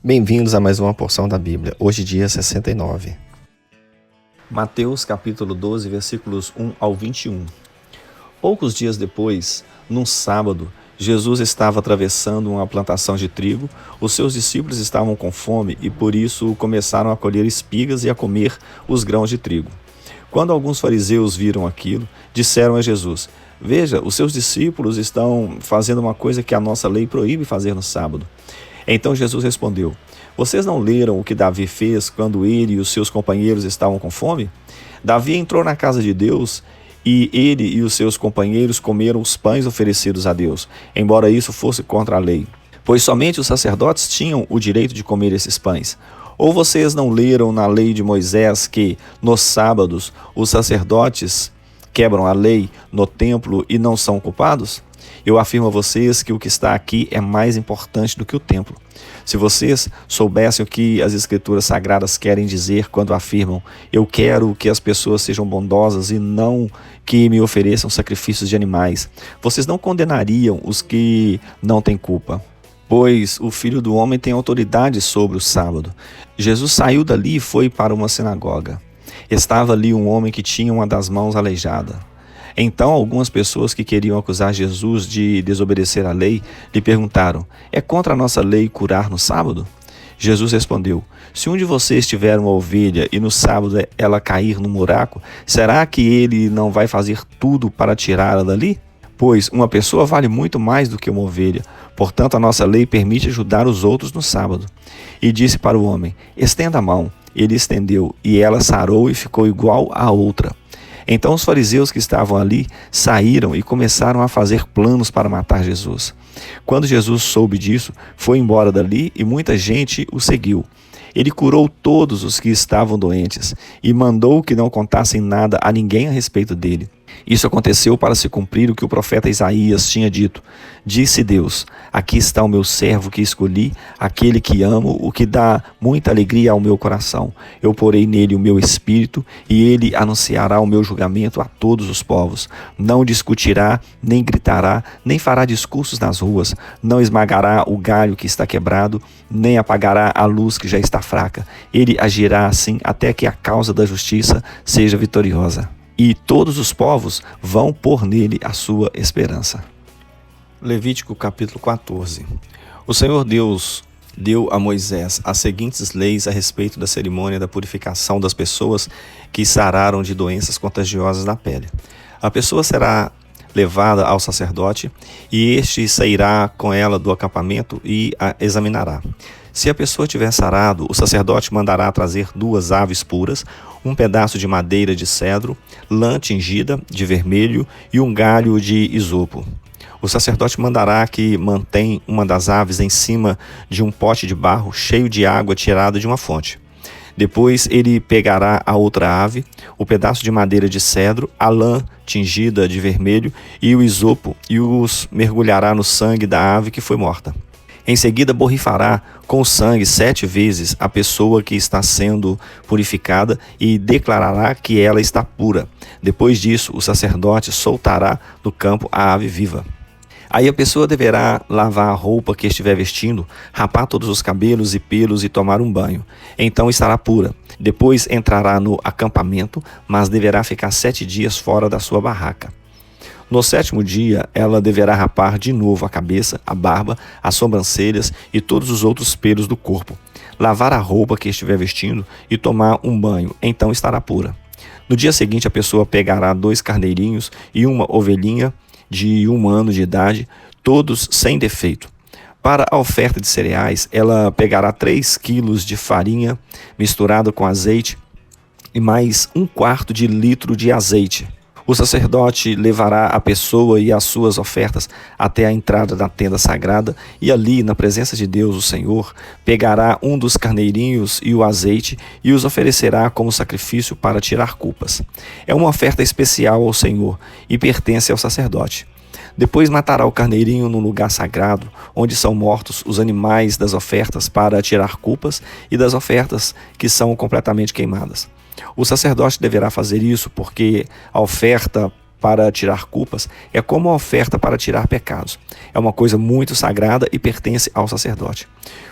Bem-vindos a mais uma porção da Bíblia, hoje dia 69. Mateus capítulo 12, versículos 1 ao 21. Poucos dias depois, num sábado, Jesus estava atravessando uma plantação de trigo, os seus discípulos estavam com fome e por isso começaram a colher espigas e a comer os grãos de trigo. Quando alguns fariseus viram aquilo, disseram a Jesus: "Veja, os seus discípulos estão fazendo uma coisa que a nossa lei proíbe fazer no sábado." Então Jesus respondeu: "Vocês não leram o que Davi fez quando ele e os seus companheiros estavam com fome? Davi entrou na casa de Deus e ele e os seus companheiros comeram os pães oferecidos a Deus, embora isso fosse contra a lei, pois somente os sacerdotes tinham o direito de comer esses pães. Ou vocês não leram na lei de Moisés que, nos sábados, os sacerdotes quebram a lei no templo e não são culpados? Eu afirmo a vocês que o que está aqui é mais importante do que o templo. Se vocês soubessem o que as Escrituras Sagradas querem dizer quando afirmam: eu quero que as pessoas sejam bondosas e não que me ofereçam sacrifícios de animais, vocês não condenariam os que não têm culpa. Pois o Filho do Homem tem autoridade sobre o sábado." Jesus saiu dali e foi para uma sinagoga. Estava ali um homem que tinha uma das mãos aleijada. Então algumas pessoas que queriam acusar Jesus de desobedecer à lei lhe perguntaram: "É contra a nossa lei curar no sábado?" Jesus respondeu: "Se um de vocês tiver uma ovelha e no sábado ela cair no buraco, será que ele não vai fazer tudo para tirá-la dali? Pois uma pessoa vale muito mais do que uma ovelha. Portanto, a nossa lei permite ajudar os outros no sábado." E disse para o homem: "Estenda a mão." Ele estendeu, e ela sarou e ficou igual à outra. Então os fariseus que estavam ali saíram e começaram a fazer planos para matar Jesus. Quando Jesus soube disso, foi embora dali e muita gente o seguiu. Ele curou todos os que estavam doentes e mandou que não contassem nada a ninguém a respeito dele. Isso aconteceu para se cumprir o que o profeta Isaías tinha dito. Disse Deus: "Aqui está o meu servo que escolhi, aquele que amo, o que dá muita alegria ao meu coração. Eu porei nele o meu espírito e ele anunciará o meu julgamento a todos os povos. Não discutirá, nem gritará, nem fará discursos nas ruas. Não esmagará o galho que está quebrado, nem apagará a luz que já está fraca. Ele agirá assim até que a causa da justiça seja vitoriosa. E todos os povos vão pôr nele a sua esperança." Levítico capítulo 14. O Senhor Deus deu a Moisés as seguintes leis a respeito da cerimônia da purificação das pessoas que sararam de doenças contagiosas da pele. A pessoa será levada ao sacerdote e este sairá com ela do acampamento e a examinará. Se a pessoa tiver sarado, o sacerdote mandará trazer 2 aves puras, um pedaço de madeira de cedro, lã tingida de vermelho e um galho de isopo. O sacerdote mandará que mantém uma das aves em cima de um pote de barro cheio de água tirada de uma fonte. Depois ele pegará a outra ave, o pedaço de madeira de cedro, a lã tingida de vermelho e o isopo e os mergulhará no sangue da ave que foi morta. Em seguida borrifará com o sangue 7 vezes a pessoa que está sendo purificada e declarará que ela está pura. Depois disso, o sacerdote soltará do campo a ave viva. Aí a pessoa deverá lavar a roupa que estiver vestindo, rapar todos os cabelos e pelos e tomar um banho. Então estará pura. Depois entrará no acampamento, mas deverá ficar 7 dias fora da sua barraca. No 7º dia, ela deverá rapar de novo a cabeça, a barba, as sobrancelhas e todos os outros pelos do corpo, lavar a roupa que estiver vestindo e tomar um banho, então estará pura. No dia seguinte, a pessoa pegará 2 carneirinhos e uma ovelhinha de 1 ano de idade, todos sem defeito. Para a oferta de cereais, ela pegará 3 quilos de farinha misturada com azeite e mais 1/4 de litro de azeite. O sacerdote levará a pessoa e as suas ofertas até a entrada da tenda sagrada e ali, na presença de Deus, o Senhor, pegará um dos carneirinhos e o azeite e os oferecerá como sacrifício para tirar culpas. É uma oferta especial ao Senhor e pertence ao sacerdote. Depois matará o carneirinho no lugar sagrado, onde são mortos os animais das ofertas para tirar culpas e das ofertas que são completamente queimadas. O sacerdote deverá fazer isso porque a oferta para tirar culpas é como a oferta para tirar pecados. É uma coisa muito sagrada e pertence ao sacerdote.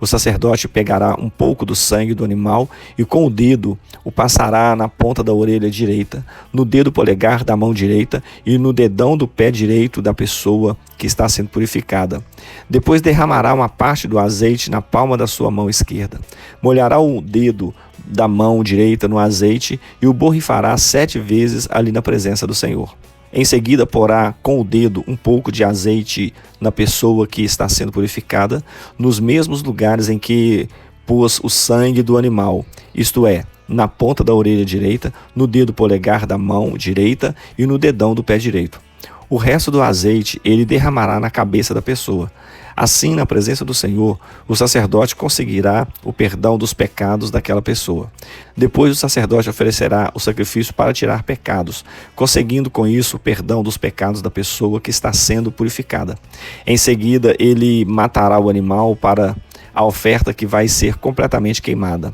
O sacerdote pegará um pouco do sangue do animal e com o dedo o passará na ponta da orelha direita, no dedo polegar da mão direita e no dedão do pé direito da pessoa que está sendo purificada. Depois derramará uma parte do azeite na palma da sua mão esquerda. Molhará o dedo da mão direita no azeite e o borrifará 7 vezes ali na presença do Senhor. Em seguida, porá com o dedo um pouco de azeite na pessoa que está sendo purificada, nos mesmos lugares em que pôs o sangue do animal, isto é, na ponta da orelha direita, no dedo polegar da mão direita e no dedão do pé direito. O resto do azeite ele derramará na cabeça da pessoa. Assim, na presença do Senhor, o sacerdote conseguirá o perdão dos pecados daquela pessoa. Depois, o sacerdote oferecerá o sacrifício para tirar pecados, conseguindo com isso o perdão dos pecados da pessoa que está sendo purificada. Em seguida, ele matará o animal para a oferta que vai ser completamente queimada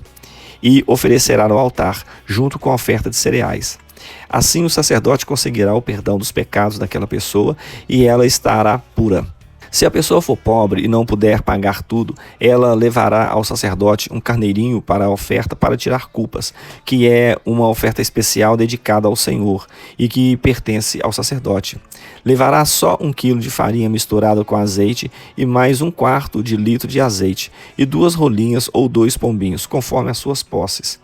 e oferecerá no altar, junto com a oferta de cereais. Assim, o sacerdote conseguirá o perdão dos pecados daquela pessoa e ela estará pura. Se a pessoa for pobre e não puder pagar tudo, ela levará ao sacerdote um carneirinho para a oferta para tirar culpas, que é uma oferta especial dedicada ao Senhor e que pertence ao sacerdote. Levará só 1 quilo de farinha misturada com azeite e mais 1/4 de litro de azeite e 2 rolinhas ou 2 pombinhos, conforme as suas posses.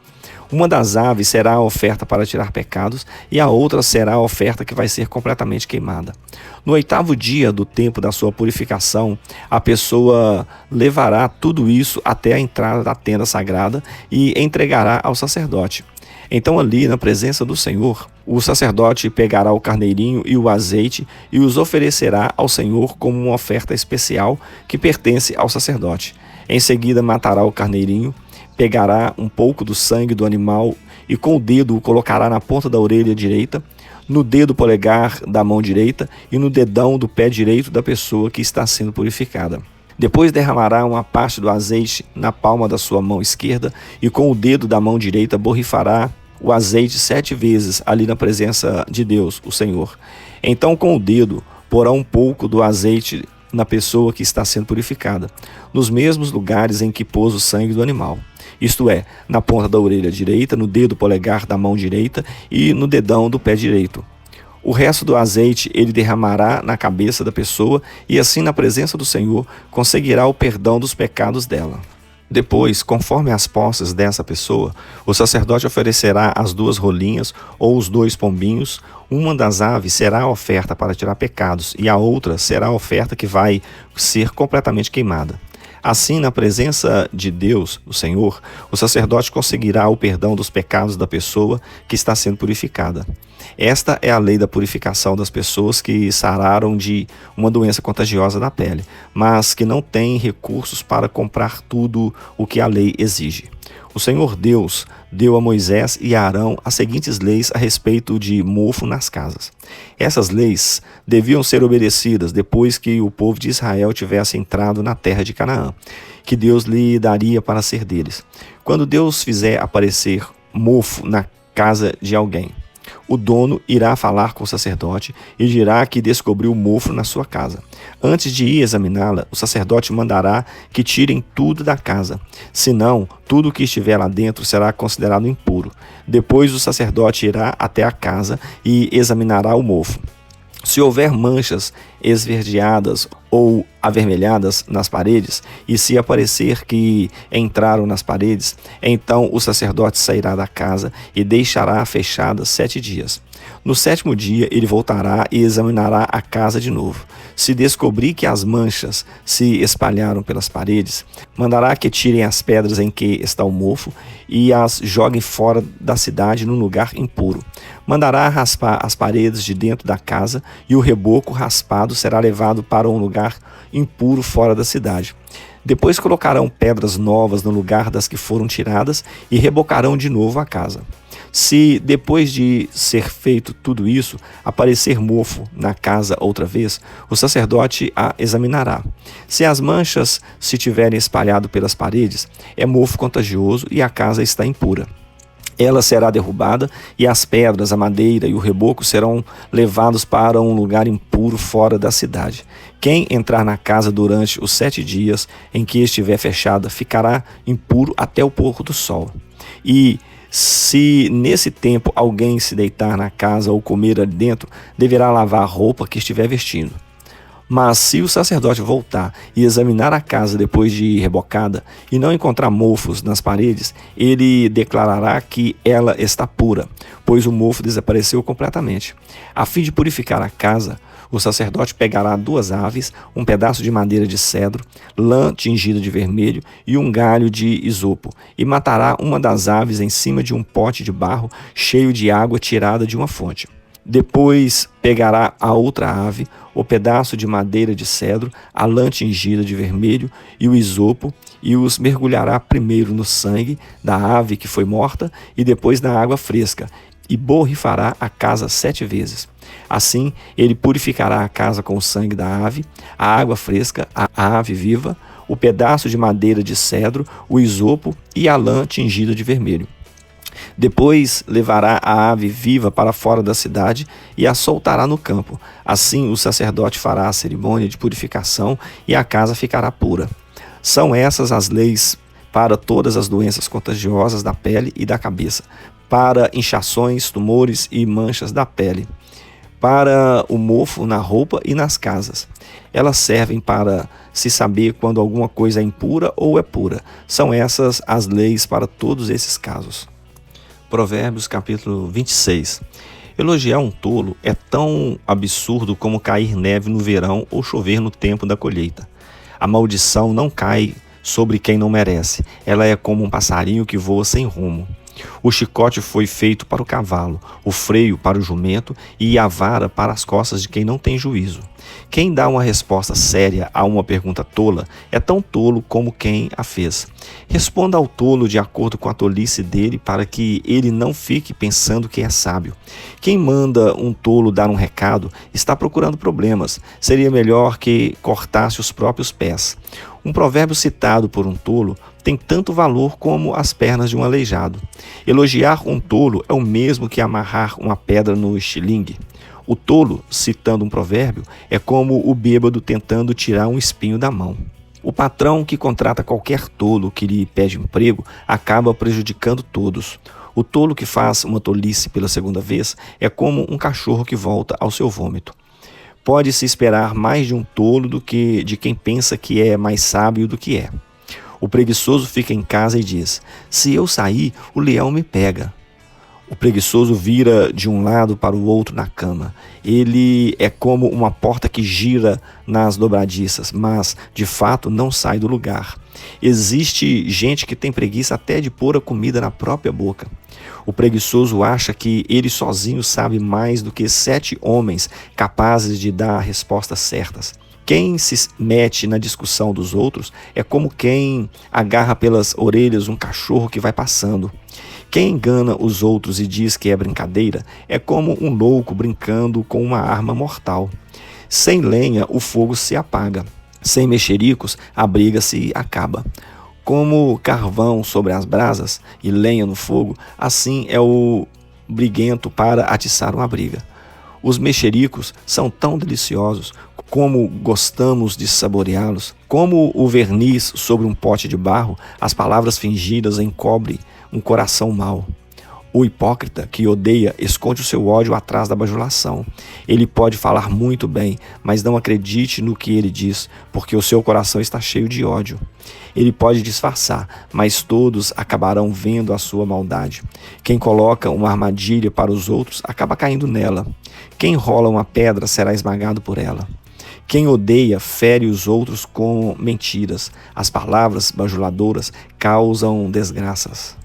Uma das aves será a oferta para tirar pecados e a outra será a oferta que vai ser completamente queimada. No 8º dia do tempo da sua purificação, a pessoa levará tudo isso até a entrada da tenda sagrada e entregará ao sacerdote. Então ali, na presença do Senhor, o sacerdote pegará o carneirinho e o azeite e os oferecerá ao Senhor como uma oferta especial que pertence ao sacerdote. Em seguida, matará o carneirinho, pegará um pouco do sangue do animal e com o dedo o colocará na ponta da orelha direita, no dedo polegar da mão direita e no dedão do pé direito da pessoa que está sendo purificada. Depois derramará uma parte do azeite na palma da sua mão esquerda e com o dedo da mão direita borrifará o azeite 7 vezes ali na presença de Deus, o Senhor. Então com o dedo porá um pouco do azeite na pessoa que está sendo purificada, nos mesmos lugares em que pôs o sangue do animal. Isto é, na ponta da orelha direita, no dedo polegar da mão direita e no dedão do pé direito. O resto do azeite ele derramará na cabeça da pessoa e assim na presença do Senhor conseguirá o perdão dos pecados dela. Depois, conforme as posses dessa pessoa, o sacerdote oferecerá as 2 rolinhas ou os 2 pombinhos. Uma das aves será a oferta para tirar pecados e a outra será a oferta que vai ser completamente queimada. Assim, na presença de Deus, o Senhor, o sacerdote conseguirá o perdão dos pecados da pessoa que está sendo purificada. Esta é a lei da purificação das pessoas que sararam de uma doença contagiosa da pele, mas que não têm recursos para comprar tudo o que a lei exige. O Senhor Deus deu a Moisés e a Arão as seguintes leis a respeito de mofo nas casas. Essas leis deviam ser obedecidas depois que o povo de Israel tivesse entrado na terra de Canaã, que Deus lhe daria para ser deles. Quando Deus fizer aparecer mofo na casa de alguém, o dono irá falar com o sacerdote e dirá que descobriu mofo na sua casa. Antes de ir examiná-la, o sacerdote mandará que tirem tudo da casa. Senão, tudo o que estiver lá dentro será considerado impuro. Depois o sacerdote irá até a casa e examinará o mofo. Se houver manchas esverdeadas ou avermelhadas nas paredes, e se aparecer que entraram nas paredes, então o sacerdote sairá da casa e deixará fechada 7 dias. No 7º dia ele voltará e examinará a casa de novo. Se descobrir que as manchas se espalharam pelas paredes, mandará que tirem as pedras em que está o mofo e as joguem fora da cidade num lugar impuro. Mandará raspar as paredes de dentro da casa e o reboco raspado será levado para um lugar impuro fora da cidade. Depois colocarão pedras novas no lugar das que foram tiradas e rebocarão de novo a casa. Se depois de ser feito tudo isso, aparecer mofo na casa outra vez, o sacerdote a examinará. Se as manchas se tiverem espalhado pelas paredes, é mofo contagioso e a casa está impura. Ela será derrubada, e as pedras, a madeira e o reboco serão levados para um lugar impuro fora da cidade. Quem entrar na casa durante os 7 dias em que estiver fechada ficará impuro até o pôr do sol. E se nesse tempo alguém se deitar na casa ou comer ali dentro, deverá lavar a roupa que estiver vestindo. Mas se o sacerdote voltar e examinar a casa depois de rebocada e não encontrar mofos nas paredes, ele declarará que ela está pura, pois o mofo desapareceu completamente. A fim de purificar a casa, o sacerdote pegará 2 aves, um pedaço de madeira de cedro, lã tingida de vermelho e um galho de isopo, e matará uma das aves em cima de um pote de barro cheio de água tirada de uma fonte. Depois pegará a outra ave, o pedaço de madeira de cedro, a lã tingida de vermelho e o isopo, e os mergulhará primeiro no sangue da ave que foi morta e depois na água fresca, e borrifará a casa 7 vezes. Assim, ele purificará a casa com o sangue da ave, a água fresca, a ave viva, o pedaço de madeira de cedro, o isopo e a lã tingida de vermelho. Depois levará a ave viva para fora da cidade e a soltará no campo. Assim o sacerdote fará a cerimônia de purificação e a casa ficará pura. São essas as leis para todas as doenças contagiosas da pele e da cabeça, para inchações, tumores e manchas da pele, para o mofo na roupa e nas casas. Elas servem para se saber quando alguma coisa é impura ou é pura. São essas as leis para todos esses casos. Provérbios capítulo 26. Elogiar um tolo é tão absurdo como cair neve no verão ou chover no tempo da colheita. A maldição não cai sobre quem não merece. Ela é como um passarinho que voa sem rumo. O chicote foi feito para o cavalo, o freio para o jumento e a vara para as costas de quem não tem juízo. Quem dá uma resposta séria a uma pergunta tola é tão tolo como quem a fez. Responda ao tolo de acordo com a tolice dele, para que ele não fique pensando que é sábio. Quem manda um tolo dar um recado está procurando problemas. Seria melhor que cortasse os próprios pés. Um provérbio citado por um tolo tem tanto valor como as pernas de um aleijado. Elogiar um tolo é o mesmo que amarrar uma pedra no estilingue. O tolo, citando um provérbio, é como o bêbado tentando tirar um espinho da mão. O patrão que contrata qualquer tolo que lhe pede emprego acaba prejudicando todos. O tolo que faz uma tolice pela segunda vez é como um cachorro que volta ao seu vômito. Pode-se esperar mais de um tolo do que de quem pensa que é mais sábio do que é. O preguiçoso fica em casa e diz: se eu sair, o leão me pega. O preguiçoso vira de um lado para o outro na cama. Ele é como uma porta que gira nas dobradiças, mas, de fato, não sai do lugar. Existe gente que tem preguiça até de pôr a comida na própria boca. O preguiçoso acha que ele sozinho sabe mais do que 7 homens capazes de dar respostas certas. Quem se mete na discussão dos outros é como quem agarra pelas orelhas um cachorro que vai passando. Quem engana os outros e diz que é brincadeira é como um louco brincando com uma arma mortal. Sem lenha, o fogo se apaga. Sem mexericos, a briga se acaba. Como carvão sobre as brasas e lenha no fogo, assim é o briguento para atiçar uma briga. Os mexericos são tão deliciosos, como gostamos de saboreá-los. Como o verniz sobre um pote de barro, as palavras fingidas encobrem um coração mau. O hipócrita que odeia esconde o seu ódio atrás da bajulação. Ele pode falar muito bem, mas não acredite no que ele diz, porque o seu coração está cheio de ódio. Ele pode disfarçar, mas todos acabarão vendo a sua maldade. Quem coloca uma armadilha para os outros acaba caindo nela. Quem rola uma pedra será esmagado por ela. Quem odeia fere os outros com mentiras. As palavras bajuladoras causam desgraças.